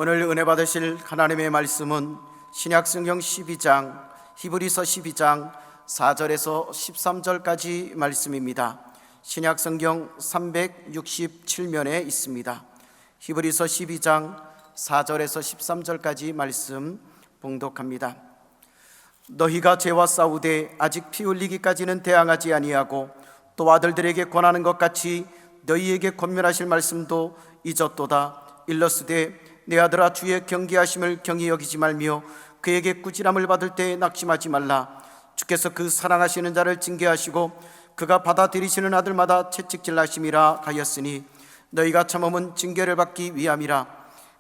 오늘 은혜 받으실 하나님의 말씀은 신약성경 12장 히브리서 12장 4절에서 13절까지 말씀입니다. 신약성경 367면에 있습니다. 히브리서 12장 4절에서 13절까지 말씀 봉독합니다. 너희가 죄와 싸우되 아직 피 흘리기까지는 대항하지 아니하고 또 아들들에게 권하는 것 같이 너희에게 권면하실 말씀도 잊었도다. 일러스되 내 아들아, 주의 경계하심을 경히 여기지 말며 그에게 꾸지람을 받을 때 낙심하지 말라. 주께서 그 사랑하시는 자를 징계하시고 그가 받아들이시는 아들마다 채찍질하심이라 하였으니 너희가 참음은 징계를 받기 위함이라.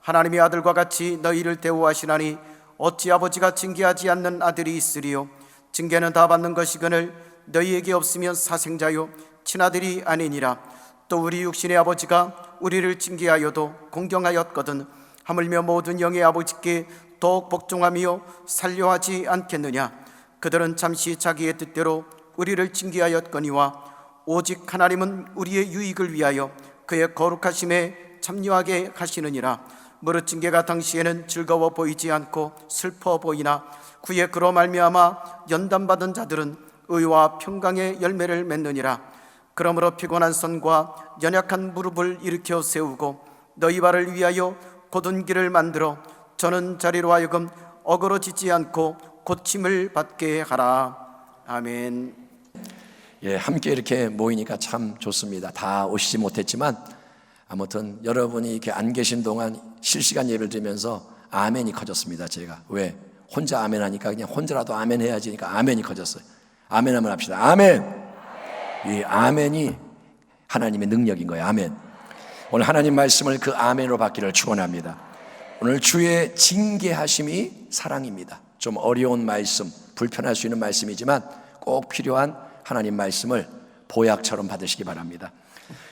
하나님의 아들과 같이 너희를 대우하시나니 어찌 아버지가 징계하지 않는 아들이 있으리요. 징계는 다 받는 것이거늘 너희에게 없으면 사생자요 친아들이 아니니라. 또 우리 육신의 아버지가 우리를 징계하여도 공경하였거든 하물며 모든 영의 아버지께 더욱 복종하며 살려하지 않겠느냐. 그들은 잠시 자기의 뜻대로 우리를 징계하였거니와 오직 하나님은 우리의 유익을 위하여 그의 거룩하심에 참여하게 하시느니라. 무릇 징계가 당시에는 즐거워 보이지 않고 슬퍼 보이나 그의 그로 말미암아 연단받은 자들은 의와 평강의 열매를 맺느니라. 그러므로 피곤한 손과 연약한 무릎을 일으켜 세우고 너희 발을 위하여 곧은 길을 만들어 저는 자리로 하여금 어그러지지 않고 고침을 받게 하라. 아멘. 함께 이렇게 모이니까 참 좋습니다. 다 오시지 못했지만 아무튼 여러분이 이렇게 안 계신 동안 실시간 예배를 드리면서 아멘이 커졌습니다. 제가 왜? 혼자 아멘 하니까 그냥 혼자라도 아멘 해야지 하니까 아멘이 커졌어요. 아멘 한번 합시다. 아멘. 이 아멘이 하나님의 능력인 거예요. 아멘. 오늘 하나님 말씀을 그 아멘으로 받기를 축원합니다. 오늘 주의 징계하심이 사랑입니다. 좀 어려운 말씀, 불편할 수 있는 말씀이지만 꼭 필요한 하나님 말씀을 보약처럼 받으시기 바랍니다.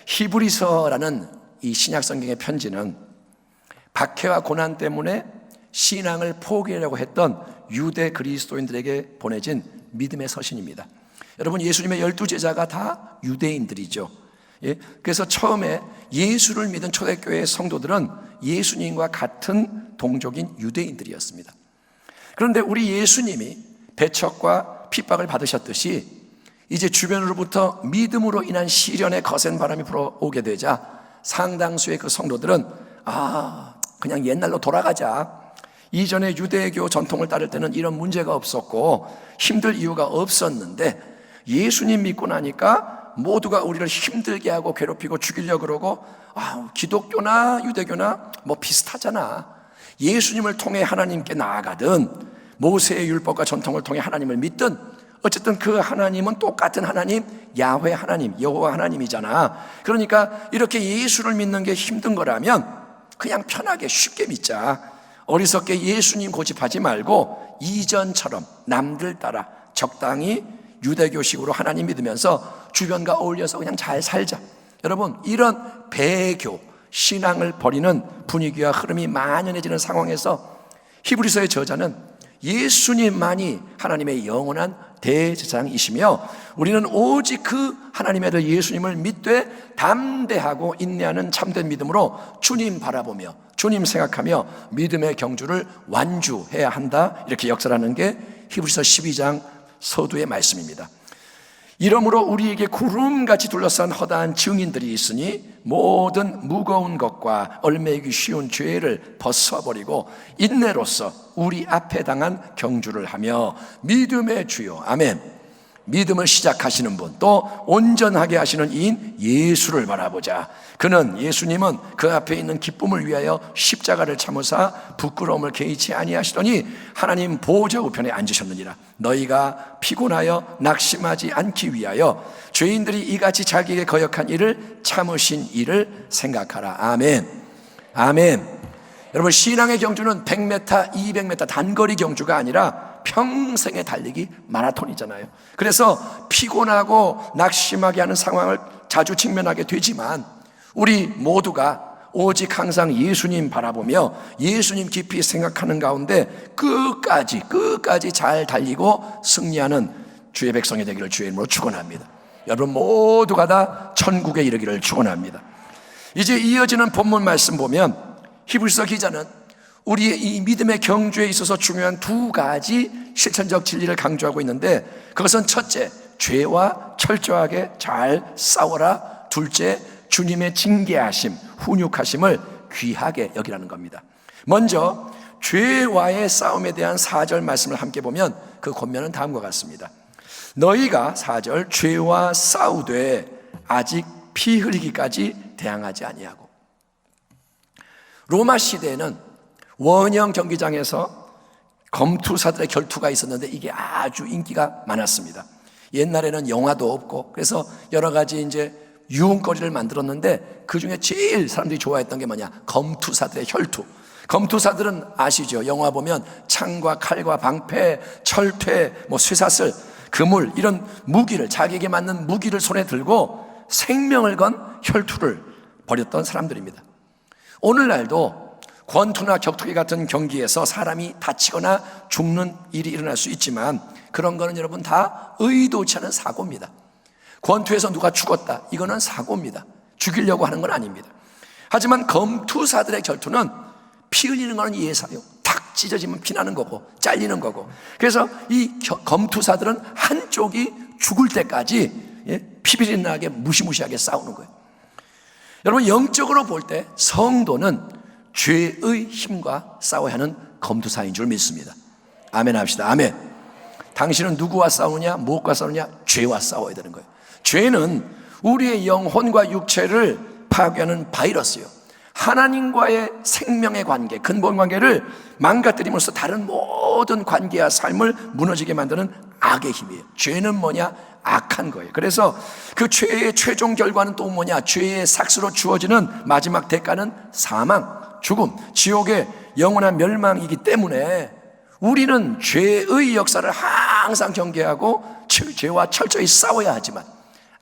히브리서라는 이 신약성경의 편지는 박해와 고난 때문에 신앙을 포기하려고 했던 유대 그리스도인들에게 보내진 믿음의 서신입니다. 여러분, 예수님의 12제자가 다 유대인들이죠. 그래서 처음에 예수를 믿은 초대교회 성도들은 예수님과 같은 동족인 유대인들이었습니다. 그런데 우리 예수님이 배척과 핍박을 받으셨듯이 이제 주변으로부터 믿음으로 인한 시련의 거센 바람이 불어오게 되자 상당수의 그 성도들은 그냥 옛날로 돌아가자. 이전에 유대교 전통을 따를 때는 이런 문제가 없었고 힘들 이유가 없었는데 예수님 믿고 나니까 모두가 우리를 힘들게 하고 괴롭히고 죽이려고 그러고 기독교나 유대교나 뭐 비슷하잖아. 예수님을 통해 하나님께 나아가든 모세의 율법과 전통을 통해 하나님을 믿든 어쨌든 그 하나님은 똑같은 하나님, 야훼 하나님, 여호와 하나님이잖아. 그러니까 이렇게 예수를 믿는 게 힘든 거라면 그냥 편하게 쉽게 믿자. 어리석게 예수님 고집하지 말고 이전처럼 남들 따라 적당히 유대교식으로 하나님 믿으면서 주변과 어울려서 그냥 잘 살자. 여러분, 이런 배교 신앙을 버리는 분위기와 흐름이 만연해지는 상황에서 히브리서의 저자는 예수님만이 하나님의 영원한 대제사장이시며 우리는 오직 그 하나님의 아들 예수님을 믿되 담대하고 인내하는 참된 믿음으로 주님 바라보며 주님 생각하며 믿음의 경주를 완주해야 한다. 이렇게 역설하는 게 히브리서 12장 서두의 말씀입니다. 이러므로 우리에게 구름같이 둘러싼 허다한 증인들이 있으니 모든 무거운 것과 얽매이기 쉬운 죄를 벗어버리고 인내로서 우리 앞에 당한 경주를 하며 믿음의 주요 아멘 믿음을 시작하시는 분 또 온전하게 하시는 이인 예수를 바라보자. 그는 예수님은 그 앞에 있는 기쁨을 위하여 십자가를 참으사 부끄러움을 개의치 아니하시더니 하나님 보좌 우편에 앉으셨느니라. 너희가 피곤하여 낙심하지 않기 위하여 죄인들이 이같이 자기에게 거역한 일을 참으신 일을 생각하라. 아멘. 아멘. 여러분, 신앙의 경주는 100m, 200m 단거리 경주가 아니라 평생의 달리기 마라톤이잖아요. 그래서 피곤하고 낙심하게 하는 상황을 자주 직면하게 되지만 우리 모두가 오직 항상 예수님 바라보며 예수님 깊이 생각하는 가운데 끝까지 잘 달리고 승리하는 주의 백성이 되기를 주의 이름으로 축원합니다. 여러분 모두가 다 천국에 이르기를 축원합니다. 이제 이어지는 본문 말씀 보면 히브리서 기자는 우리의 이 믿음의 경주에 있어서 중요한 두 가지 실천적 진리를 강조하고 있는데, 그것은 첫째, 죄와 철저하게 잘 싸워라. 둘째, 주님의 징계하심, 훈육하심을 귀하게 여기라는 겁니다. 먼저 죄와의 싸움에 대한 4절 말씀을 함께 보면 그 권면은 다음과 같습니다. 너희가 4절 죄와 싸우되 아직 피 흘리기까지 대항하지 아니하고. 로마 시대에는 원형 경기장에서 검투사들의 결투가 있었는데 이게 아주 인기가 많았습니다. 옛날에는 영화도 없고 그래서 여러 가지 이제 유흥거리를 만들었는데 그 중에 제일 사람들이 좋아했던 게 뭐냐? 검투사들의 혈투. 검투사들은 아시죠? 영화 보면 창과 칼과 방패, 철퇴, 쇠사슬, 그물 이런 무기를, 자기에게 맞는 무기를 손에 들고 생명을 건 혈투를 벌였던 사람들입니다. 오늘날도 권투나 격투기 같은 경기에서 사람이 다치거나 죽는 일이 일어날 수 있지만 그런 거는 여러분 다 의도치 않은 사고입니다. 권투에서 누가 죽었다, 이거는 사고입니다. 죽이려고 하는 건 아닙니다. 하지만 검투사들의 결투는 피 흘리는 거는 예사요. 탁 찢어지면 피나는 거고 잘리는 거고. 그래서 이 검투사들은 한쪽이 죽을 때까지 피비린나게 무시무시하게 싸우는 거예요. 여러분, 영적으로 볼 때 성도는 죄의 힘과 싸워야 하는 검투사인 줄 믿습니다. 아멘 합시다. 아멘. 당신은 누구와 싸우느냐? 무엇과 싸우느냐? 죄와 싸워야 되는 거예요. 죄는 우리의 영혼과 육체를 파괴하는 바이러스예요. 하나님과의 생명의 관계, 근본 관계를 망가뜨림으로써 다른 모든 관계와 삶을 무너지게 만드는 악의 힘이에요. 죄는 뭐냐? 악한 거예요. 그래서 그 죄의 최종 결과는 또 뭐냐? 죄의 삭스로 주어지는 마지막 대가는 사망, 죽음, 지옥의 영원한 멸망이기 때문에 우리는 죄의 역사를 항상 경계하고 죄와 철저히 싸워야 하지만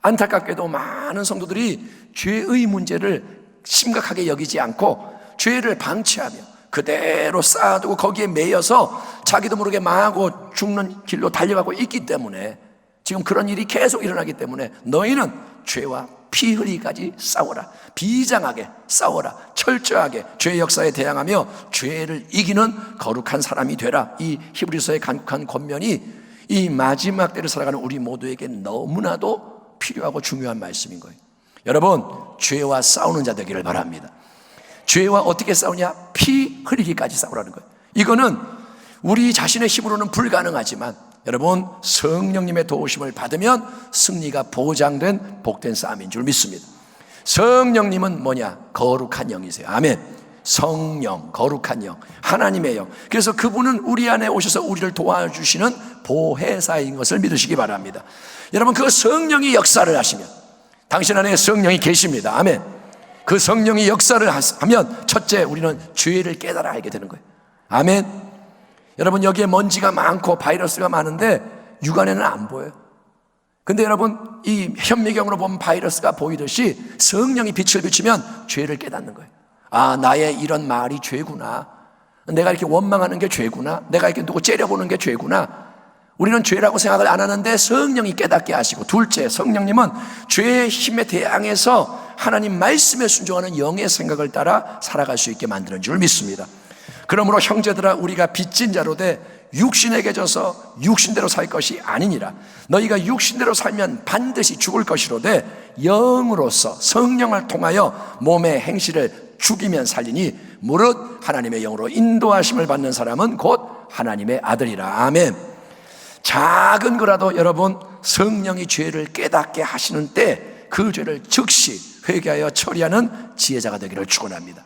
안타깝게도 많은 성도들이 죄의 문제를 심각하게 여기지 않고 죄를 방치하며 그대로 쌓아두고 거기에 매여서 자기도 모르게 망하고 죽는 길로 달려가고 있기 때문에 지금 그런 일이 계속 일어나기 때문에 너희는 죄와 피 흘리기까지 싸워라. 비장하게 싸워라. 철저하게 죄의 역사에 대항하며 죄를 이기는 거룩한 사람이 되라. 이 히브리서의 간곡한 권면이 이 마지막 때를 살아가는 우리 모두에게 너무나도 필요하고 중요한 말씀인 거예요. 여러분, 죄와 싸우는 자 되기를 바랍니다. 죄와 어떻게 싸우냐? 피 흘리기까지 싸우라는 거예요. 이거는 우리 자신의 힘으로는 불가능하지만 여러분, 성령님의 도우심을 받으면 승리가 보장된 복된 싸움인 줄 믿습니다. 성령님은 뭐냐? 거룩한 영이세요. 아멘. 성령, 거룩한 영, 하나님의 영. 그래서 그분은 우리 안에 오셔서 우리를 도와주시는 보혜사인 것을 믿으시기 바랍니다. 여러분, 그 성령이 역사를 하시면 당신 안에 성령이 계십니다. 아멘. 그 성령이 역사를 하면 첫째, 우리는 죄를 깨달아 알게 되는 거예요. 아멘. 여러분, 여기에 먼지가 많고 바이러스가 많은데 육안에는 안 보여요. 근데 여러분, 이 현미경으로 보면 바이러스가 보이듯이 성령이 빛을 비추면 죄를 깨닫는 거예요. 아, 나의 이런 말이 죄구나. 내가 이렇게 원망하는 게 죄구나. 내가 이렇게 누구 째려보는 게 죄구나. 우리는 죄라고 생각을 안 하는데 성령이 깨닫게 하시고, 둘째, 성령님은 죄의 힘에 대항해서 하나님 말씀에 순종하는 영의 생각을 따라 살아갈 수 있게 만드는 줄 믿습니다. 그러므로 형제들아, 우리가 빚진 자로 돼 육신에게 져서 육신대로 살 것이 아니니라. 너희가 육신대로 살면 반드시 죽을 것이로되 영으로서 성령을 통하여 몸의 행실을 죽이면 살리니 무릇 하나님의 영으로 인도하심을 받는 사람은 곧 하나님의 아들이라. 아멘. 작은 거라도 여러분, 성령이 죄를 깨닫게 하시는 때 그 죄를 즉시 회개하여 처리하는 지혜자가 되기를 축원합니다.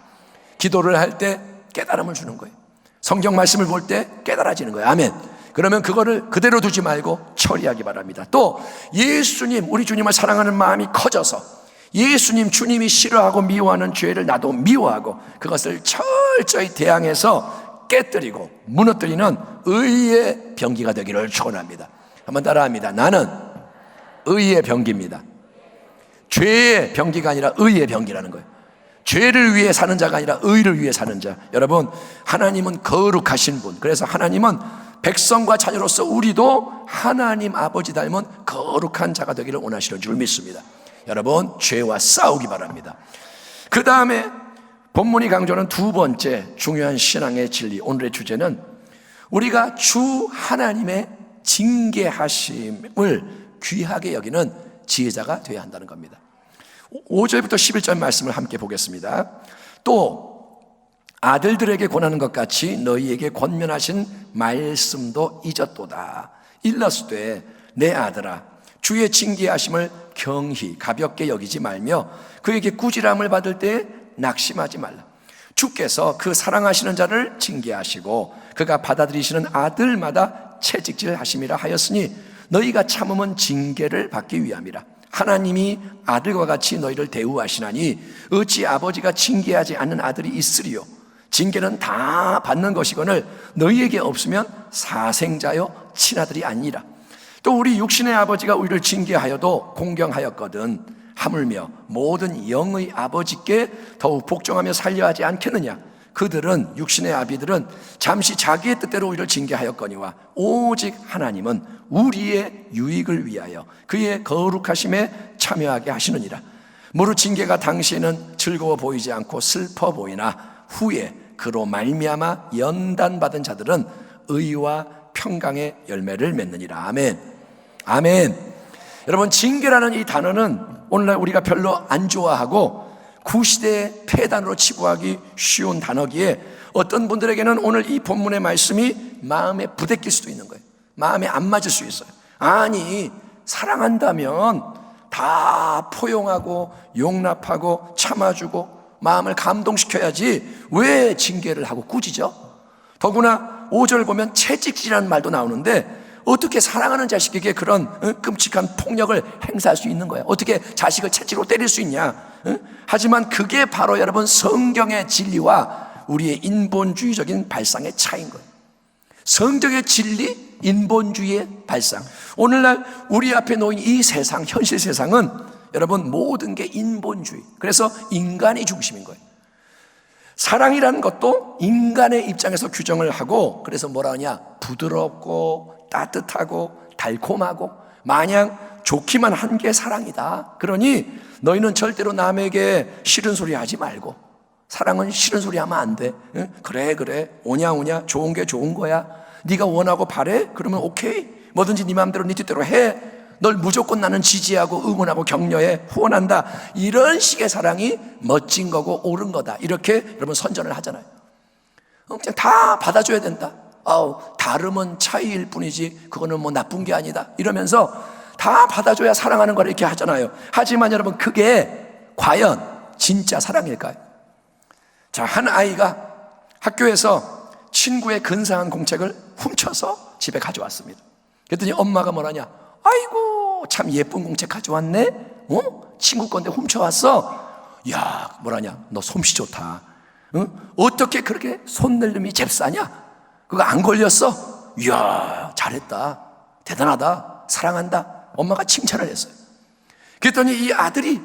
기도를 할 때 깨달음을 주는 거예요. 성경 말씀을 볼 때 깨달아지는 거예요. 아멘. 그러면 그거를 그대로 두지 말고 처리하기 바랍니다. 또 예수님, 우리 주님을 사랑하는 마음이 커져서 예수님, 주님이 싫어하고 미워하는 죄를 나도 미워하고 그것을 철저히 대항해서 깨뜨리고 무너뜨리는 의의 병기가 되기를 축원합니다. 한번 따라합니다. 나는 의의 병기입니다. 죄의 병기가 아니라 의의 병기라는 거예요. 죄를 위해 사는 자가 아니라 의를 위해 사는 자. 여러분, 하나님은 거룩하신 분. 그래서 하나님은 백성과 자녀로서 우리도 하나님 아버지 닮은 거룩한 자가 되기를 원하시는 줄 믿습니다. 여러분, 죄와 싸우기 바랍니다. 그 다음에 본문이 강조하는 두 번째 중요한 신앙의 진리, 오늘의 주제는 우리가 주 하나님의 징계하심을 귀하게 여기는 지혜자가 되어야 한다는 겁니다. 5절부터 11절 말씀을 함께 보겠습니다. 또 아들들에게 권하는 것 같이 너희에게 권면하신 말씀도 잊었도다. 일러스되 내 아들아, 주의 징계하심을 경히 가볍게 여기지 말며 그에게 꾸지람을 받을 때 낙심하지 말라. 주께서 그 사랑하시는 자를 징계하시고 그가 받아들이시는 아들마다 채찍질하심이라 하였으니 너희가 참음은 징계를 받기 위함이라. 하나님이 아들과 같이 너희를 대우하시나니 어찌 아버지가 징계하지 않는 아들이 있으리요. 징계는 다 받는 것이거늘 너희에게 없으면 사생자여 친아들이 아니라. 또 우리 육신의 아버지가 우리를 징계하여도 공경하였거든 하물며 모든 영의 아버지께 더욱 복종하며 살려 하지 않겠느냐. 그들은 육신의 아비들은 잠시 자기의 뜻대로 우리를 징계하였거니와 오직 하나님은 우리의 유익을 위하여 그의 거룩하심에 참여하게 하시느니라. 무릇 징계가 당시에는 즐거워 보이지 않고 슬퍼 보이나 후에 그로 말미암아 연단받은 자들은 의와 평강의 열매를 맺느니라. 아멘. 아멘. 여러분, 징계라는 이 단어는 오늘날 우리가 별로 안 좋아하고 구시대의 폐단으로 치부하기 쉬운 단어기에 어떤 분들에게는 오늘 이 본문의 말씀이 마음에 부대낄 수도 있는 거예요. 마음에 안 맞을 수 있어요. 아니, 사랑한다면 다 포용하고 용납하고 참아주고 마음을 감동시켜야지 왜 징계를 하고 꾸짖어? 더구나 5절 보면 채찍질이라는 말도 나오는데 어떻게 사랑하는 자식에게 그런 끔찍한 폭력을 행사할 수 있는 거야? 어떻게 자식을 채찍으로 때릴 수 있냐? 하지만 그게 바로 여러분 성경의 진리와 우리의 인본주의적인 발상의 차이인 거예요. 성경의 진리, 인본주의의 발상. 오늘날 우리 앞에 놓인 이 세상, 현실 세상은 여러분 모든 게 인본주의. 그래서 인간이 중심인 거예요. 사랑이라는 것도 인간의 입장에서 규정을 하고, 그래서 뭐라 하냐? 부드럽고 따뜻하고 달콤하고 마냥 좋기만 한 게 사랑이다. 그러니 너희는 절대로 남에게 싫은 소리 하지 말고, 사랑은 싫은 소리 하면 안 돼. 그래 오냐 좋은 게 좋은 거야. 네가 원하고 바래? 그러면 오케이, 뭐든지 네 마음대로 네 뜻대로 해. 널 무조건 나는 지지하고 응원하고 격려해, 후원한다. 이런 식의 사랑이 멋진 거고 옳은 거다. 이렇게 여러분 선전을 하잖아요. 그냥 다 받아줘야 된다. 다름은 차이일 뿐이지 그거는 뭐 나쁜 게 아니다. 이러면서 다 받아줘야 사랑하는 걸 이렇게 하잖아요. 하지만 여러분, 그게 과연 진짜 사랑일까요? 자, 한 아이가 학교에서 친구의 근사한 공책을 훔쳐서 집에 가져왔습니다. 그랬더니 엄마가 뭐라냐? 아이고, 참 예쁜 공책 가져왔네? 친구 건데 훔쳐왔어? 야, 뭐라냐? 너 솜씨 좋다. 어떻게 그렇게 손놀림이 잽싸냐? 그거 안 걸렸어? 이야, 잘했다. 대단하다. 사랑한다. 엄마가 칭찬을 했어요. 그랬더니 이 아들이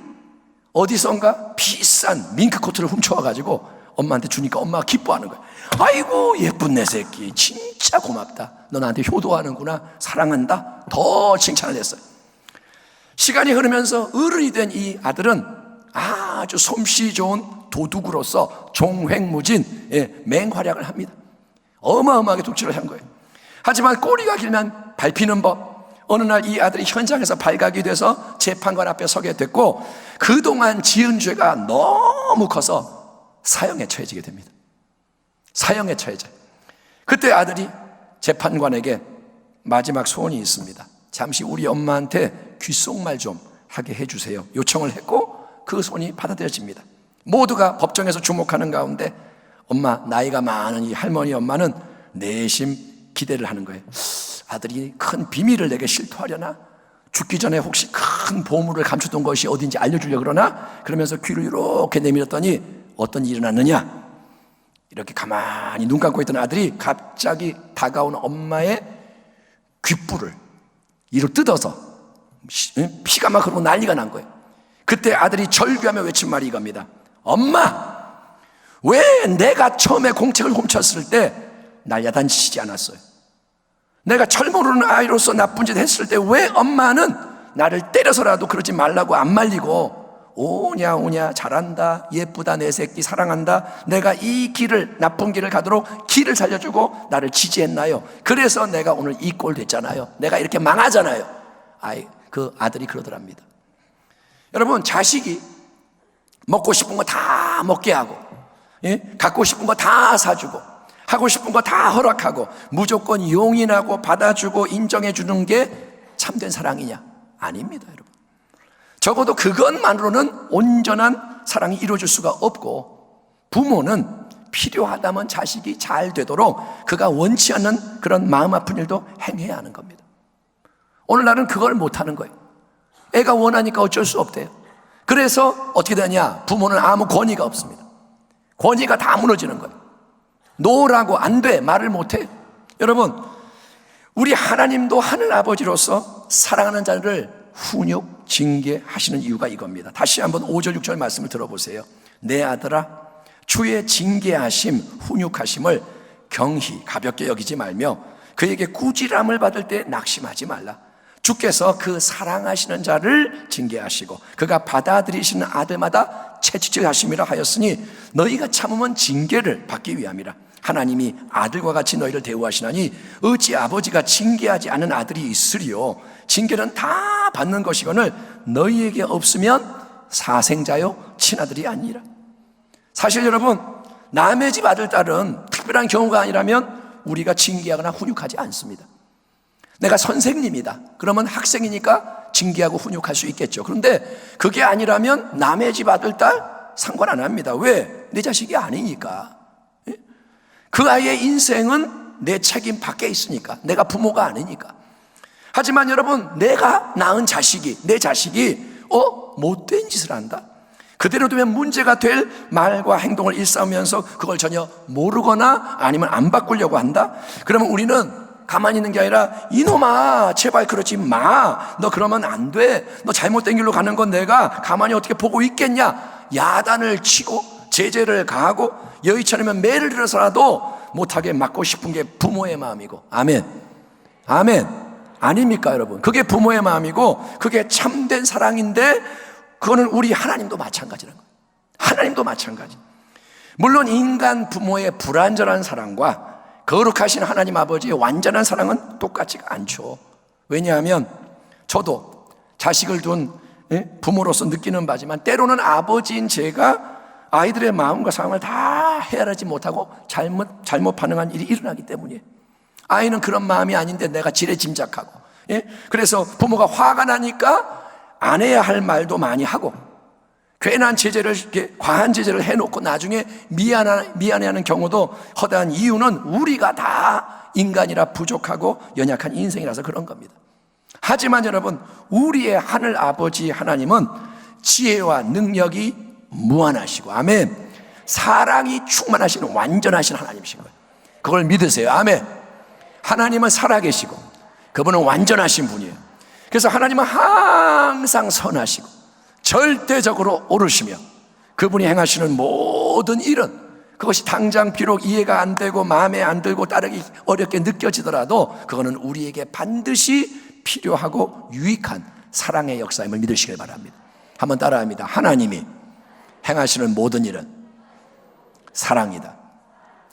어디선가 비싼 밍크코트를 훔쳐와가지고 엄마한테 주니까 엄마가 기뻐하는 거예요. 아이고, 예쁜 내 새끼. 진짜 고맙다. 너 나한테 효도하는구나. 사랑한다. 더 칭찬을 했어요. 시간이 흐르면서 어른이 된 이 아들은 아주 솜씨 좋은 도둑으로서 종횡무진 맹활약을 합니다. 어마어마하게 독출을 한 거예요. 하지만 꼬리가 길면 밟히는 법. 어느 날 이 아들이 현장에서 발각이 돼서 재판관 앞에 서게 됐고, 그동안 지은 죄가 너무 커서 사형에 처해지게 됩니다. 사형에 처해져요. 그때 아들이 재판관에게 마지막 소원이 있습니다. 잠시 우리 엄마한테 귓속말 좀 하게 해주세요. 요청을 했고 그 소원이 받아들여집니다. 모두가 법정에서 주목하는 가운데 엄마, 나이가 많은 이 할머니 엄마는 내심 기대를 하는 거예요. 아들이 큰 비밀을 내게 실토하려나? 죽기 전에 혹시 큰 보물을 감추던 것이 어딘지 알려주려고 그러나? 그러면서 귀를 이렇게 내밀었더니 어떤 일이 일어났느냐? 이렇게 가만히 눈 감고 있던 아들이 갑자기 다가오는 엄마의 귓불을 이로 뜯어서 피가 막 흐르고 난리가 난 거예요. 그때 아들이 절규하며 외친 말이 이겁니다. 엄마! 왜 내가 처음에 공책을 훔쳤을 때 날 야단치지 않았어요? 내가 철모르는 아이로서 나쁜 짓 했을 때 왜 엄마는 나를 때려서라도 그러지 말라고 안 말리고 오냐 오냐 잘한다, 예쁘다, 내 새끼 사랑한다, 내가 이 길을, 나쁜 길을 가도록 길을 살려주고 나를 지지했나요? 그래서 내가 오늘 이 꼴 됐잖아요. 내가 이렇게 망하잖아요. 그 아들이 그러더랍니다. 여러분, 자식이 먹고 싶은 거 다 먹게 하고, 갖고 싶은 거 다 사주고, 하고 싶은 거 다 허락하고, 무조건 용인하고 받아주고 인정해 주는 게 참된 사랑이냐? 아닙니다, 여러분. 적어도 그것만으로는 온전한 사랑이 이루어질 수가 없고, 부모는 필요하다면 자식이 잘 되도록 그가 원치 않는 그런 마음 아픈 일도 행해야 하는 겁니다. 오늘날은 그걸 못하는 거예요. 애가 원하니까 어쩔 수 없대요. 그래서 어떻게 되냐? 부모는 아무 권위가 없습니다. 권위가 다 무너지는 거예요. 놓으라고 안 돼, 말을 못해요. 여러분, 우리 하나님도 하늘 아버지로서 사랑하는 자를 훈육, 징계하시는 이유가 이겁니다. 다시 한번 5절 6절 말씀을 들어보세요. 내 아들아, 주의 징계하심, 훈육하심을 경히 가볍게 여기지 말며 그에게 꾸지람을 받을 때 낙심하지 말라. 주께서 그 사랑하시는 자를 징계하시고 그가 받아들이시는 아들마다 채찍질하심이라 하였으니 너희가 참으면 징계를 받기 위함이라. 하나님이 아들과 같이 너희를 대우하시나니 어찌 아버지가 징계하지 않은 아들이 있으리요. 징계는 다 받는 것이거늘 너희에게 없으면 사생자요 친아들이 아니라. 사실 여러분, 남의 집 아들 딸은 특별한 경우가 아니라면 우리가 징계하거나 훈육하지 않습니다. 내가 선생님이다 그러면 학생이니까 징계하고 훈육할 수 있겠죠. 그런데 그게 아니라면 남의 집 아들 딸 상관 안 합니다. 왜? 내 자식이 아니니까. 그 아이의 인생은 내 책임 밖에 있으니까, 내가 부모가 아니니까. 하지만 여러분, 내가 낳은 자식이, 내 자식이 못된 짓을 한다, 그대로 두면 문제가 될 말과 행동을 일삼으면서 그걸 전혀 모르거나 아니면 안 바꾸려고 한다? 그러면 우리는 가만히 있는 게 아니라 이놈아 제발 그러지 마, 너 그러면 안 돼, 너 잘못된 길로 가는 건 내가 가만히 어떻게 보고 있겠냐, 야단을 치고 제재를 가하고 여의치않으면 매를 들어서라도 못하게 막고 싶은 게 부모의 마음이고. 아멘, 아멘. 아닙니까 여러분? 그게 부모의 마음이고 그게 참된 사랑인데, 그거는 우리 하나님도 마찬가지라는 거예요. 하나님도 마찬가지. 물론 인간 부모의 불완전한 사랑과 거룩하신 하나님 아버지의 완전한 사랑은 똑같지가 않죠. 왜냐하면 저도 자식을 둔 부모로서 느끼는 바지만 때로는 아버지인 제가 아이들의 마음과 상황을 다 헤아리지 못하고 잘못 반응한 일이 일어나기 때문이에요. 아이는 그런 마음이 아닌데 내가 지레짐작하고, 그래서 부모가 화가 나니까 안 해야 할 말도 많이 하고 괜한 제재를, 이렇게 과한 제재를 해놓고 나중에 미안해하는 경우도 허다한 이유는 우리가 다 인간이라 부족하고 연약한 인생이라서 그런 겁니다. 하지만 여러분, 우리의 하늘 아버지 하나님은 지혜와 능력이 무한하시고, 아멘, 사랑이 충만하시는 완전하신 하나님이신 거예요. 그걸 믿으세요. 아멘. 하나님은 살아계시고 그분은 완전하신 분이에요. 그래서 하나님은 항상 선하시고 절대적으로 옳으시며 그분이 행하시는 모든 일은, 그것이 당장 비록 이해가 안 되고 마음에 안 들고 따르기 어렵게 느껴지더라도 그거는 우리에게 반드시 필요하고 유익한 사랑의 역사임을 믿으시길 바랍니다. 한번 따라합니다. 하나님이 행하시는 모든 일은 사랑이다.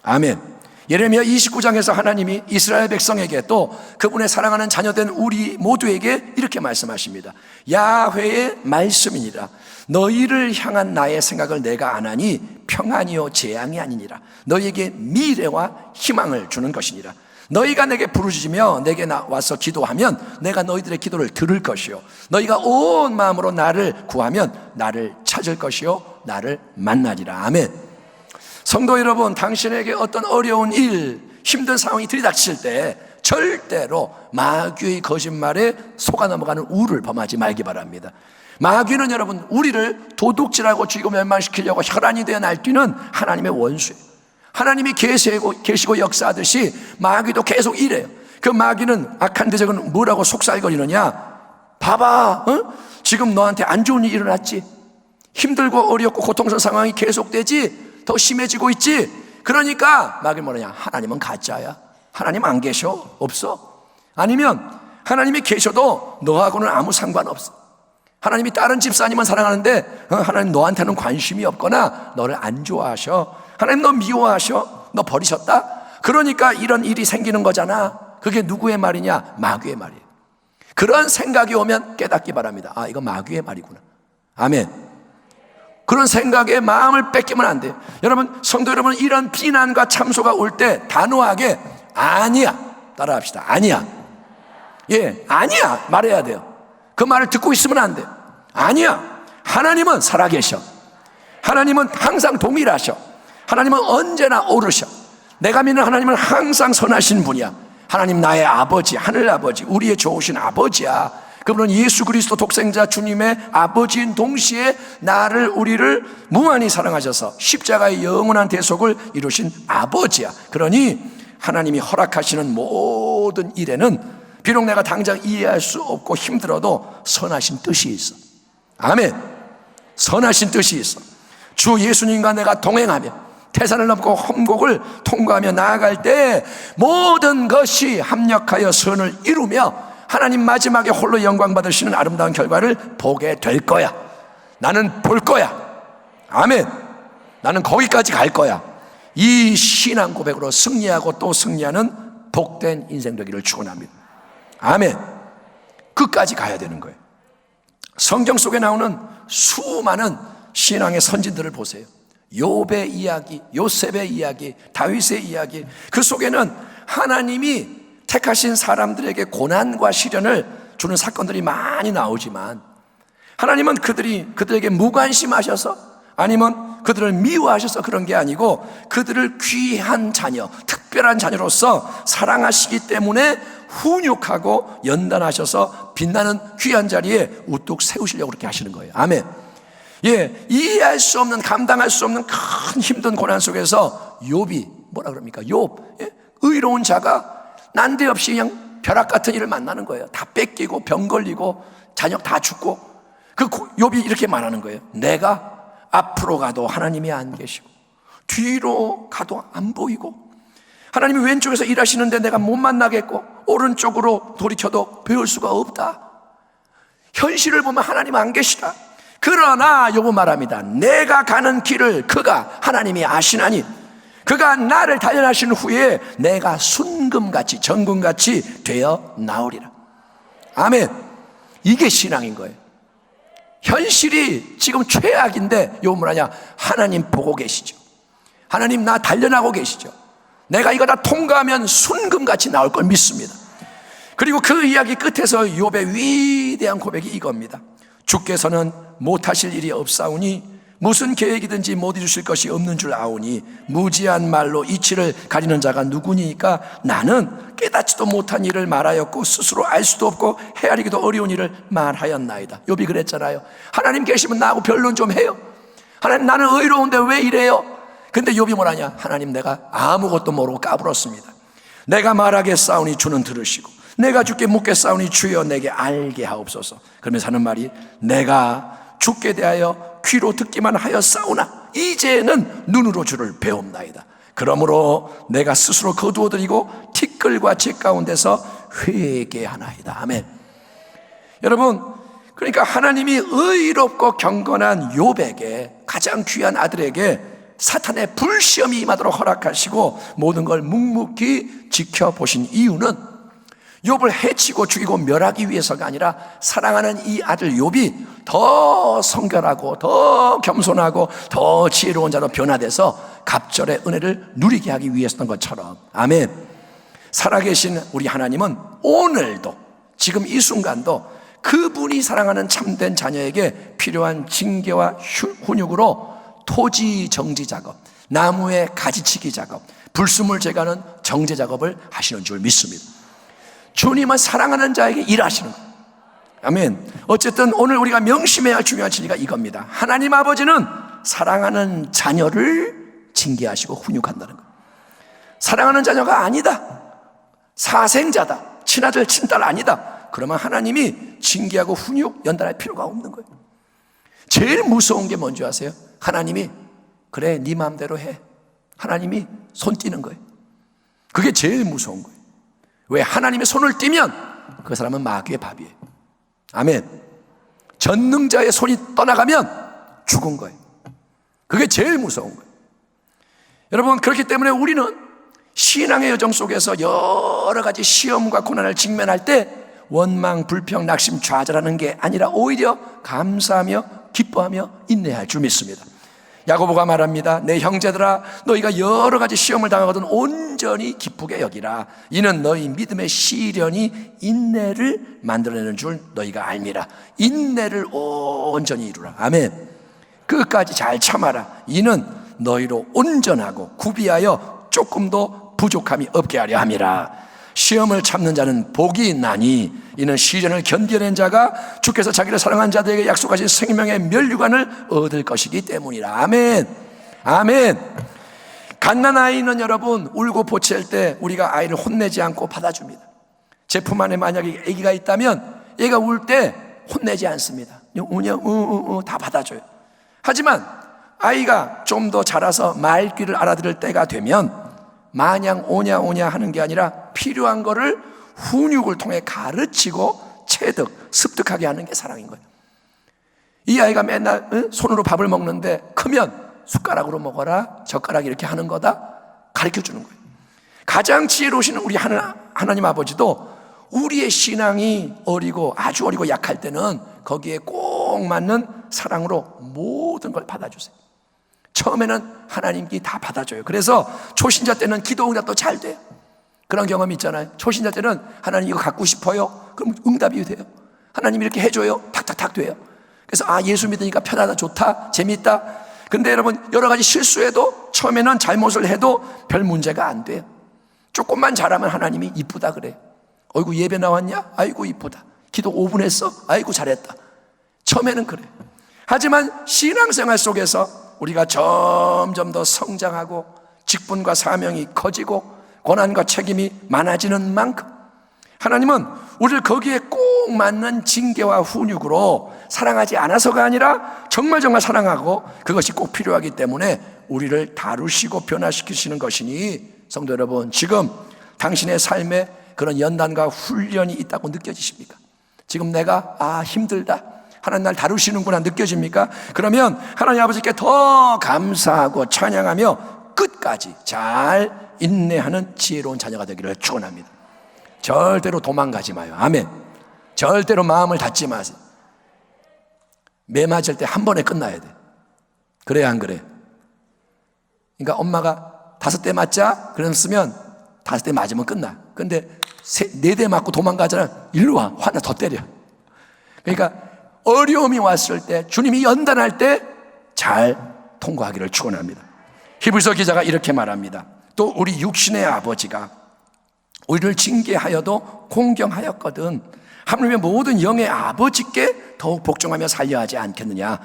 아멘. 예레미야 29장에서 하나님이 이스라엘 백성에게 또 그분의 사랑하는 자녀된 우리 모두에게 이렇게 말씀하십니다. 야훼의 말씀이니라. 너희를 향한 나의 생각을 내가 아나니 평안이요 재앙이 아니니라. 너희에게 미래와 희망을 주는 것이니라. 너희가 내게 부르짖으며 내게 와서 기도하면 내가 너희들의 기도를 들을 것이요 너희가 온 마음으로 나를 구하면 나를 찾을 것이요 나를 만나리라. 아멘. 성도 여러분, 당신에게 어떤 어려운 일, 힘든 상황이 들이닥칠 때 절대로 마귀의 거짓말에 속아 넘어가는 우를 범하지 말기 바랍니다. 마귀는 여러분, 우리를 도둑질하고 죽이고 멸망시키려고 혈안이 되어 날뛰는 하나님의 원수예요. 하나님이 계시고 역사하듯이 마귀도 계속 이래요. 그 마귀는 악한 대적은 뭐라고 속살거리느냐, 봐봐, 지금 너한테 안 좋은 일이 일어났지, 힘들고 어렵고 고통스러운 상황이 계속되지, 더 심해지고 있지. 그러니까 마귀는 뭐냐, 하나님은 가짜야, 하나님 안 계셔, 없어. 아니면 하나님이 계셔도 너하고는 아무 상관없어. 하나님이 다른 집사님은 사랑하는데 하나님 너한테는 관심이 없거나 너를 안 좋아하셔. 하나님 너 미워하셔. 너 버리셨다. 그러니까 이런 일이 생기는 거잖아. 그게 누구의 말이냐? 마귀의 말이에요. 그런 생각이 오면 깨닫기 바랍니다. 아, 이거 마귀의 말이구나. 아멘. 그런 생각에 마음을 뺏기면 안 돼요. 여러분, 성도 여러분, 이런 비난과 참소가 올 때 단호하게 아니야 따라합시다. 아니야. 예, 아니야 말해야 돼요. 그 말을 듣고 있으면 안 돼요. 아니야. 하나님은 살아계셔. 하나님은 항상 동일하셔. 하나님은 언제나 오르셔. 내가 믿는 하나님은 항상 선하신 분이야. 하나님 나의 아버지, 하늘아버지, 우리의 좋으신 아버지야. 그분은 예수 그리스도 독생자 주님의 아버지인 동시에 우리를 무한히 사랑하셔서 십자가의 영원한 대속을 이루신 아버지야. 그러니 하나님이 허락하시는 모든 일에는 비록 내가 당장 이해할 수 없고 힘들어도 선하신 뜻이 있어. 아멘. 선하신 뜻이 있어. 주 예수님과 내가 동행하며 태산을 넘고 험곡을 통과하며 나아갈 때 모든 것이 합력하여 선을 이루며 하나님 마지막에 홀로 영광 받으시는 아름다운 결과를 보게 될 거야. 나는 볼 거야. 아멘. 나는 거기까지 갈 거야. 이 신앙 고백으로 승리하고 또 승리하는 복된 인생 되기를 축원합니다. 아멘. 끝까지 가야 되는 거예요. 성경 속에 나오는 수많은 신앙의 선진들을 보세요. 욥의 이야기, 요셉의 이야기, 다윗의 이야기, 그 속에는 하나님이 택하신 사람들에게 고난과 시련을 주는 사건들이 많이 나오지만 하나님은 그들에게 무관심하셔서 아니면 그들을 미워하셔서 그런 게 아니고 그들을 귀한 자녀, 특별한 자녀로서 사랑하시기 때문에 훈육하고 연단하셔서 빛나는 귀한 자리에 우뚝 세우시려고 그렇게 하시는 거예요. 아멘. 예, 이해할 수 없는, 감당할 수 없는 큰 힘든 고난 속에서 욥이 뭐라 그럽니까? 욥, 예? 의로운 자가 난데없이 그냥 벼락 같은 일을 만나는 거예요. 다 뺏기고 병 걸리고 자녀 다 죽고 그 욥이 이렇게 말하는 거예요. 내가 앞으로 가도 하나님이 안 계시고 뒤로 가도 안 보이고 하나님이 왼쪽에서 일하시는데 내가 못 만나겠고 오른쪽으로 돌이켜도 배울 수가 없다. 현실을 보면 하나님 안 계시다. 그러나 욥은 말합니다. 내가 가는 길을 그가 하나님이 아시나니 그가 나를 단련하신 후에 내가 순금같이 정금같이 되어 나오리라. 아멘. 이게 신앙인 거예요. 현실이 지금 최악인데 욥은 뭐라냐? 하나님 보고 계시죠. 하나님 나 단련하고 계시죠. 내가 이거 다 통과하면 순금같이 나올 걸 믿습니다. 그리고 그 이야기 끝에서 욥의 위대한 고백이 이겁니다. 주께서는 못하실 일이 없사오니 무슨 계획이든지 못 이루실 것이 없는 줄 아오니 무지한 말로 이치를 가리는 자가 누구니까 나는 깨닫지도 못한 일을 말하였고 스스로 알 수도 없고 헤아리기도 어려운 일을 말하였나이다. 욥이 그랬잖아요. 하나님 계시면 나하고 변론 좀 해요. 하나님 나는 의로운데 왜 이래요? 근데 욥이 뭐라냐? 하나님 내가 아무것도 모르고 까불었습니다. 내가 말하겠사오니 주는 들으시고 내가 주께 묻겠사오니 주여 내게 알게 하옵소서. 그러면서 하는 말이 내가 주께 대하여 귀로 듣기만 하였사오나 이제는 눈으로 주를 배웁나이다. 그러므로 내가 스스로 거두어드리고 티끌과 재 가운데서 회개하나이다. 아멘. 여러분, 그러니까 하나님이 의롭고 경건한 욥에게 가장 귀한 아들에게 사탄의 불시험이 임하도록 허락하시고 모든 걸 묵묵히 지켜보신 이유는 욥을 해치고 죽이고 멸하기 위해서가 아니라 사랑하는 이 아들 욥이 더 성결하고 더 겸손하고 더 지혜로운 자로 변화돼서 갑절의 은혜를 누리게 하기 위해서인 것처럼. 아멘. 살아계신 우리 하나님은 오늘도 지금 이 순간도 그분이 사랑하는 참된 자녀에게 필요한 징계와 훈육으로 토지 정지 작업, 나무의 가지치기 작업, 불순물 제거하는 정제 작업을 하시는 줄 믿습니다. 주님은 사랑하는 자에게 일하시는 거예요. 아멘. 어쨌든 오늘 우리가 명심해야 할 중요한 진리가 이겁니다. 하나님 아버지는 사랑하는 자녀를 징계하시고 훈육한다는 거예요. 사랑하는 자녀가 아니다, 사생자다, 친아들 친딸 아니다, 그러면 하나님이 징계하고 훈육 연단할 필요가 없는 거예요. 제일 무서운 게 뭔지 아세요? 하나님이 그래 네 마음대로 해, 하나님이 손 띄는 거예요. 그게 제일 무서운 거예요. 왜? 하나님의 손을 띄면 그 사람은 마귀의 밥이에요. 아멘. 전능자의 손이 떠나가면 죽은 거예요. 그게 제일 무서운 거예요. 여러분, 그렇기 때문에 우리는 신앙의 여정 속에서 여러 가지 시험과 고난을 직면할 때 원망, 불평, 낙심, 좌절하는 게 아니라 오히려 감사하며 기뻐하며 인내할 줄 믿습니다. 야고보가 말합니다. 내 형제들아, 너희가 여러 가지 시험을 당하거든 온전히 기쁘게 여기라. 이는 너희 믿음의 시련이 인내를 만들어내는 줄 너희가 알미라. 인내를 온전히 이루라. 아멘. 끝까지 잘 참아라. 이는 너희로 온전하고 구비하여 조금도 부족함이 없게 하려 함이라. 시험을 참는 자는 복이 있나니 이는 시련을 견뎌낸 자가 주께서 자기를 사랑한 자들에게 약속하신 생명의 면류관을 얻을 것이기 때문이라. 아멘. 아멘. 갓난아이는 여러분 울고 보채일 때 우리가 아이를 혼내지 않고 받아줍니다. 제 품 안에 만약에 아기가 있다면 얘가 울 때 혼내지 않습니다. 우냐 다 받아줘요. 하지만 아이가 좀 더 자라서 말귀를 알아들을 때가 되면 마냥 오냐 하는 게 아니라 필요한 거를 훈육을 통해 가르치고 체득, 습득하게 하는 게 사랑인 거예요. 이 아이가 맨날 손으로 밥을 먹는데 크면 숟가락으로 먹어라, 젓가락 이렇게 하는 거다 가르쳐 주는 거예요. 가장 지혜로우신 우리 하나님 아버지도 우리의 신앙이 어리고 아주 어리고 약할 때는 거기에 꼭 맞는 사랑으로 모든 걸 받아주세요. 처음에는 하나님께 다 받아줘요. 그래서 초신자 때는 기도 응답도 잘 돼요. 그런 경험이 있잖아요. 초신자 때는 하나님 이거 갖고 싶어요. 그럼 응답이 돼요. 하나님 이렇게 해줘요. 탁탁탁 돼요. 그래서 예수 믿으니까 편하다, 좋다, 재밌다. 근데 여러분 여러 가지 실수해도 처음에는 잘못을 해도 별 문제가 안 돼요. 조금만 잘하면 하나님이 이쁘다 그래요. 어이구 예배 나왔냐? 아이고 이쁘다. 기도 5분 했어? 아이고 잘했다. 처음에는 그래요. 하지만 신앙생활 속에서 우리가 점점 더 성장하고 직분과 사명이 커지고 고난과 책임이 많아지는 만큼 하나님은 우리를 거기에 꼭 맞는 징계와 훈육으로 사랑하지 않아서가 아니라 정말 사랑하고 그것이 꼭 필요하기 때문에 우리를 다루시고 변화시키시는 것이니 성도 여러분, 지금 당신의 삶에 그런 연단과 훈련이 있다고 느껴지십니까? 지금 내가 힘들다, 하나님 날 다루시는구나 느껴집니까? 그러면 하나님 아버지께 더 감사하고 찬양하며 끝까지 잘 인내하는 지혜로운 자녀가 되기를 축원합니다. 절대로 도망가지 마요. 아멘. 절대로 마음을 닫지 마세요. 매 맞을 때 한 번에 끝나야 돼. 그래야 안 그래? 그러니까 엄마가 5대 맞자 그랬으면 5대 맞으면 끝나. 근데 4대 맞고 도망가잖아. 일로 와. 하나 더 때려. 그러니까 어려움이 왔을 때 주님이 연단할 때 잘 통과하기를 축원합니다. 히브리서 기자가 이렇게 말합니다. 또 우리 육신의 아버지가 우리를 징계하여도 공경하였거든 하물며 모든 영의 아버지께 더욱 복종하며 살려 하지 않겠느냐.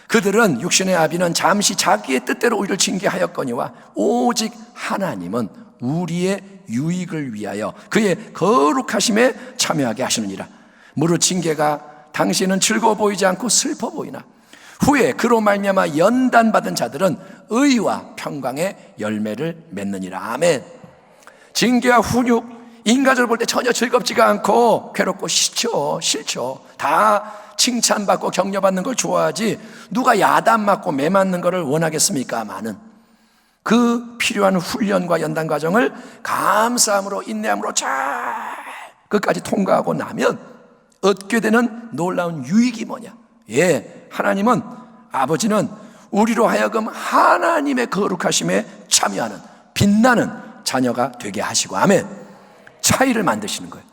그들은 육신의 아비는 잠시 자기의 뜻대로 우리를 징계하였거니와 오직 하나님은 우리의 유익을 위하여 그의 거룩하심에 참여하게 하시느니라. 무릇 징계가 당신은 즐거워 보이지 않고 슬퍼 보이나 후에 그로 말미암아 연단받은 자들은 의와 평강의 열매를 맺느니라. 아멘. 징계와 훈육, 인간적으로 볼 때 전혀 즐겁지가 않고 괴롭고 싫죠. 다 칭찬받고 격려받는 걸 좋아하지 누가 야단 맞고 매 맞는 것을 원하겠습니까? 많은 그 필요한 훈련과 연단 과정을 감사함으로 인내함으로 잘 끝까지 통과하고 나면 얻게 되는 놀라운 유익이 뭐냐? 하나님은 아버지는 우리로 하여금 하나님의 거룩하심에 참여하는 빛나는 자녀가 되게 하시고 아멘. 차이를 만드시는 거예요.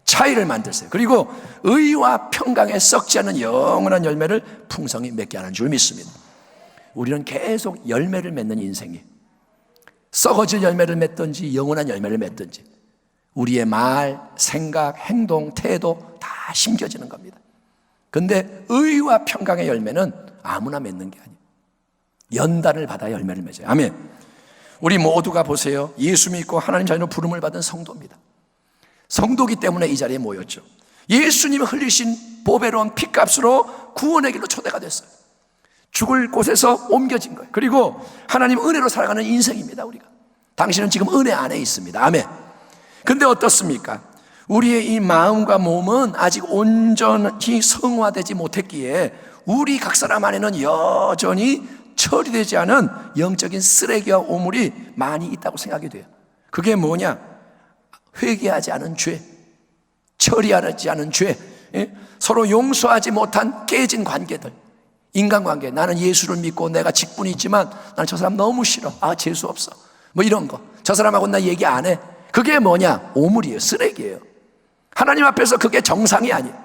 차이를 만드세요. 그리고 의와 평강에 썩지 않는 영원한 열매를 풍성히 맺게 하는 줄 믿습니다. 우리는 계속 열매를 맺는 인생이에요. 썩어질 열매를 맺든지 영원한 열매를 맺든지 우리의 말, 생각, 행동, 태도 다 심겨지는 겁니다. 근데 의와 평강의 열매는 아무나 맺는 게 아니에요. 연단을 받아 열매를 맺어요. 아멘. 우리 모두가 보세요. 예수 믿고 하나님 자녀로 부름을 받은 성도입니다. 성도기 때문에 이 자리에 모였죠. 예수님이 흘리신 보배로운 피값으로 구원의 길로 초대가 됐어요. 죽을 곳에서 옮겨진 거예요. 그리고 하나님 은혜로 살아가는 인생입니다. 우리가 당신은 지금 은혜 안에 있습니다. 아멘. 근데 어떻습니까? 우리의 이 마음과 몸은 아직 온전히 성화되지 못했기에 우리 각 사람 안에는 여전히 처리되지 않은 영적인 쓰레기와 오물이 많이 있다고 생각이 돼요. 그게 뭐냐? 회개하지 않은 죄, 처리하지 않은 죄, 서로 용서하지 못한 깨진 관계들, 인간관계. 나는 예수를 믿고 내가 직분이 있지만 나는 저 사람 너무 싫어. 재수 없어. 뭐 이런 거. 저 사람하고 나 얘기 안 해. 그게 뭐냐? 오물이에요. 쓰레기예요. 하나님 앞에서 그게 정상이 아니에요.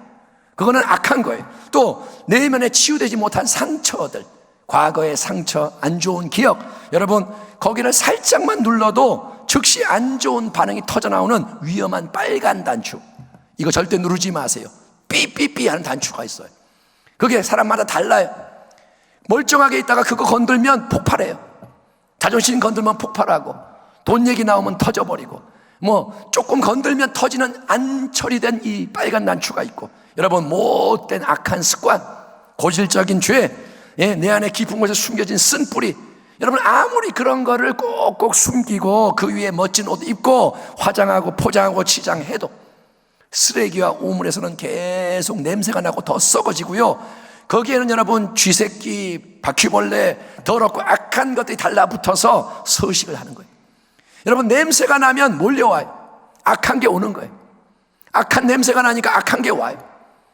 그거는 악한 거예요. 또 내면에 치유되지 못한 상처들, 과거의 상처, 안 좋은 기억, 여러분 거기를 살짝만 눌러도 즉시 안 좋은 반응이 터져나오는 위험한 빨간 단추, 이거 절대 누르지 마세요. 삐삐삐 하는 단추가 있어요. 그게 사람마다 달라요. 멀쩡하게 있다가 그거 건들면 폭발해요. 자존심 건들면 폭발하고, 돈 얘기 나오면 터져버리고, 뭐 조금 건들면 터지는 안 처리된 이 빨간 단추가 있고, 여러분 못된 악한 습관, 고질적인 죄, 내 안에 깊은 곳에 숨겨진 쓴뿌리, 여러분 아무리 그런 거를 꼭꼭 숨기고 그 위에 멋진 옷 입고 화장하고 포장하고 치장해도 쓰레기와 오물에서는 계속 냄새가 나고 더 썩어지고요, 거기에는 여러분 쥐새끼, 바퀴벌레, 더럽고 악한 것들이 달라붙어서 서식을 하는 거예요. 여러분 냄새가 나면 몰려와요. 악한 게 오는 거예요. 악한 냄새가 나니까 악한 게 와요.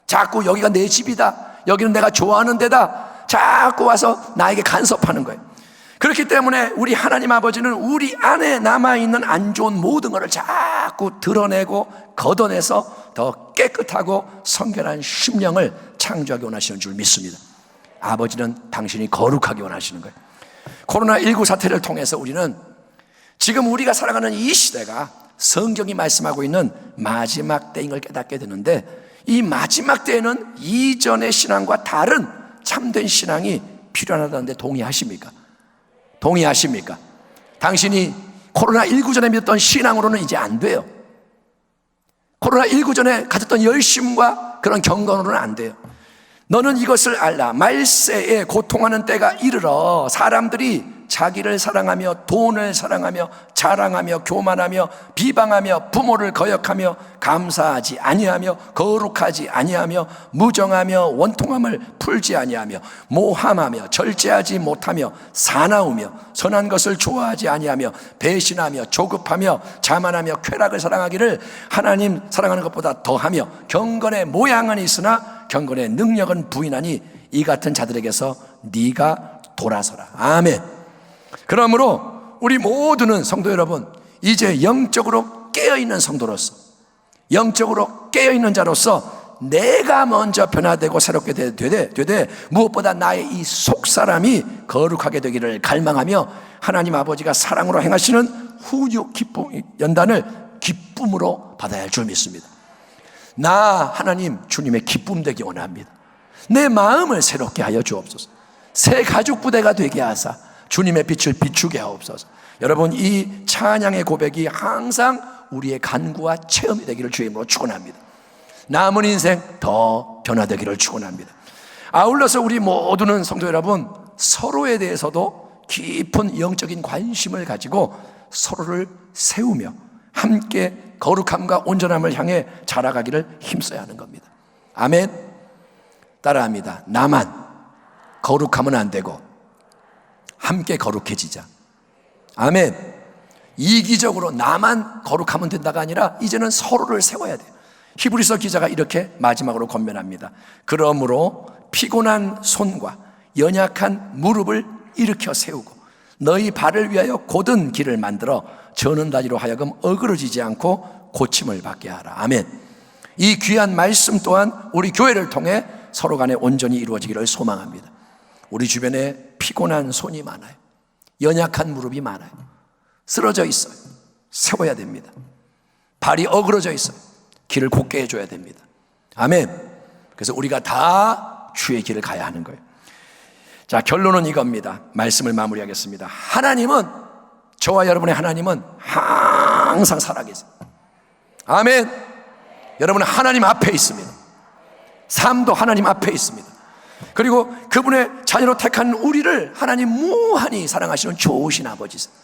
자꾸 여기가 내 집이다, 여기는 내가 좋아하는 데다, 자꾸 와서 나에게 간섭하는 거예요. 그렇기 때문에 우리 하나님 아버지는 우리 안에 남아있는 안 좋은 모든 것을 자꾸 드러내고 걷어내서 더 깨끗하고 성결한 심령을 창조하기 원하시는 줄 믿습니다. 아버지는 당신이 거룩하기 원하시는 거예요. 코로나19 사태를 통해서 우리는 지금 우리가 살아가는 이 시대가 성경이 말씀하고 있는 마지막 때인 걸 깨닫게 되는데, 이 마지막 때에는 이전의 신앙과 다른 참된 신앙이 필요하다는데 동의하십니까? 동의하십니까? 당신이 코로나19 전에 믿었던 신앙으로는 이제 안 돼요. 코로나19 전에 가졌던 열심과 그런 경건으로는 안 돼요. 너는 이것을 알라. 말세에 고통하는 때가 이르러 사람들이 자기를 사랑하며 돈을 사랑하며 자랑하며 교만하며 비방하며 부모를 거역하며 감사하지 아니하며 거룩하지 아니하며 무정하며 원통함을 풀지 아니하며 모함하며 절제하지 못하며 사나우며 선한 것을 좋아하지 아니하며 배신하며 조급하며 자만하며 쾌락을 사랑하기를 하나님 사랑하는 것보다 더하며 경건의 모양은 있으나 경건의 능력은 부인하니 이 같은 자들에게서 네가 돌아서라. 아멘. 그러므로 우리 모두는 성도 여러분, 이제 영적으로 깨어있는 성도로서, 영적으로 깨어있는 자로서 내가 먼저 변화되고 새롭게 되되 무엇보다 나의 이 속사람이 거룩하게 되기를 갈망하며 하나님 아버지가 사랑으로 행하시는 후유 기쁨 연단을 기쁨으로 받아야 할 줄 믿습니다. 나 하나님 주님의 기쁨 되기 원합니다. 내 마음을 새롭게 하여 주옵소서. 새 가죽 부대가 되게 하사 주님의 빛을 비추게 하옵소서. 여러분, 이 찬양의 고백이 항상 우리의 간구와 체험이 되기를 주의 이름으로 축원합니다. 남은 인생 더 변화되기를 축원합니다. 아울러서 우리 모두는 성도 여러분, 서로에 대해서도 깊은 영적인 관심을 가지고 서로를 세우며 함께 거룩함과 온전함을 향해 자라가기를 힘써야 하는 겁니다. 아멘. 따라합니다. 나만 거룩하면 안 되고 함께 거룩해지자. 아멘. 이기적으로 나만 거룩하면 된다가 아니라 이제는 서로를 세워야 돼요. 히브리서 기자가 이렇게 마지막으로 권면합니다. 그러므로 피곤한 손과 연약한 무릎을 일으켜 세우고 너희 발을 위하여 곧은 길을 만들어 저는 다리로 하여금 어그러지지 않고 고침을 받게 하라. 아멘. 이 귀한 말씀 또한 우리 교회를 통해 서로 간에 온전히 이루어지기를 소망합니다. 우리 주변에 피곤한 손이 많아요. 연약한 무릎이 많아요. 쓰러져 있어요. 세워야 됩니다. 발이 어그러져 있어요. 길을 곧게 해줘야 됩니다. 아멘. 그래서 우리가 다 주의 길을 가야 하는 거예요. 자, 결론은 이겁니다. 말씀을 마무리하겠습니다. 하나님은, 저와 여러분의 하나님은 항상 살아계세요. 아멘. 여러분은 하나님 앞에 있습니다. 삶도 하나님 앞에 있습니다. 그리고 그분의 자녀로 택한 우리를 하나님 무한히 사랑하시는 좋으신 아버지세요.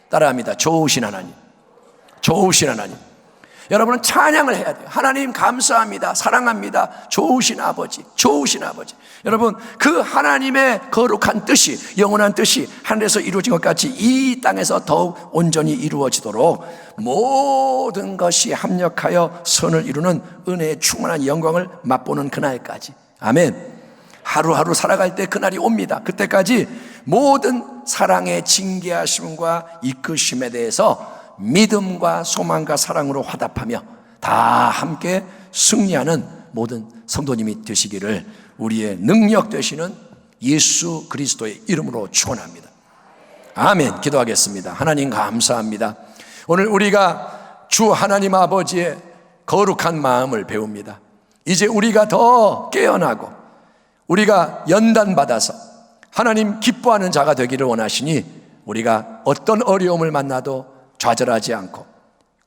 따라합니다. 좋으신 하나님. 좋으신 하나님. 여러분은 찬양을 해야 돼요. 하나님 감사합니다, 사랑합니다, 좋으신 아버지, 좋으신 아버지. 여러분, 그 하나님의 거룩한 뜻이, 영원한 뜻이 하늘에서 이루어진 것 같이 이 땅에서 더욱 온전히 이루어지도록 모든 것이 합력하여 선을 이루는 은혜의 충만한 영광을 맛보는 그날까지, 아멘. 하루하루 살아갈 때 그날이 옵니다. 그때까지 모든 사랑의 징계하심과 이끄심에 대해서 믿음과 소망과 사랑으로 화답하며 다 함께 승리하는 모든 성도님이 되시기를 우리의 능력 되시는 예수 그리스도의 이름으로 축원합니다. 아멘. 기도하겠습니다. 하나님 감사합니다. 오늘 우리가 주 하나님 아버지의 거룩한 마음을 배웁니다. 이제 우리가 더 깨어나고 우리가 연단받아서 하나님 기뻐하는 자가 되기를 원하시니 우리가 어떤 어려움을 만나도 좌절하지 않고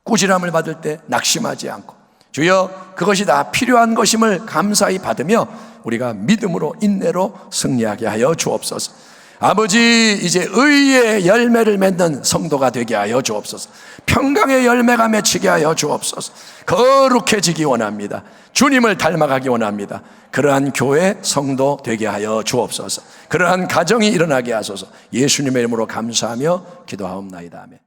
꾸지람을 받을 때 낙심하지 않고 주여 그것이 다 필요한 것임을 감사히 받으며 우리가 믿음으로 인내로 승리하게 하여 주옵소서. 아버지, 이제 의의 열매를 맺는 성도가 되게 하여 주옵소서. 평강의 열매가 맺히게 하여 주옵소서. 거룩해지기 원합니다. 주님을 닮아가기 원합니다. 그러한 교회 성도 되게 하여 주옵소서. 그러한 가정이 일어나게 하소서. 예수님의 이름으로 감사하며 기도하옵나이다. 아멘.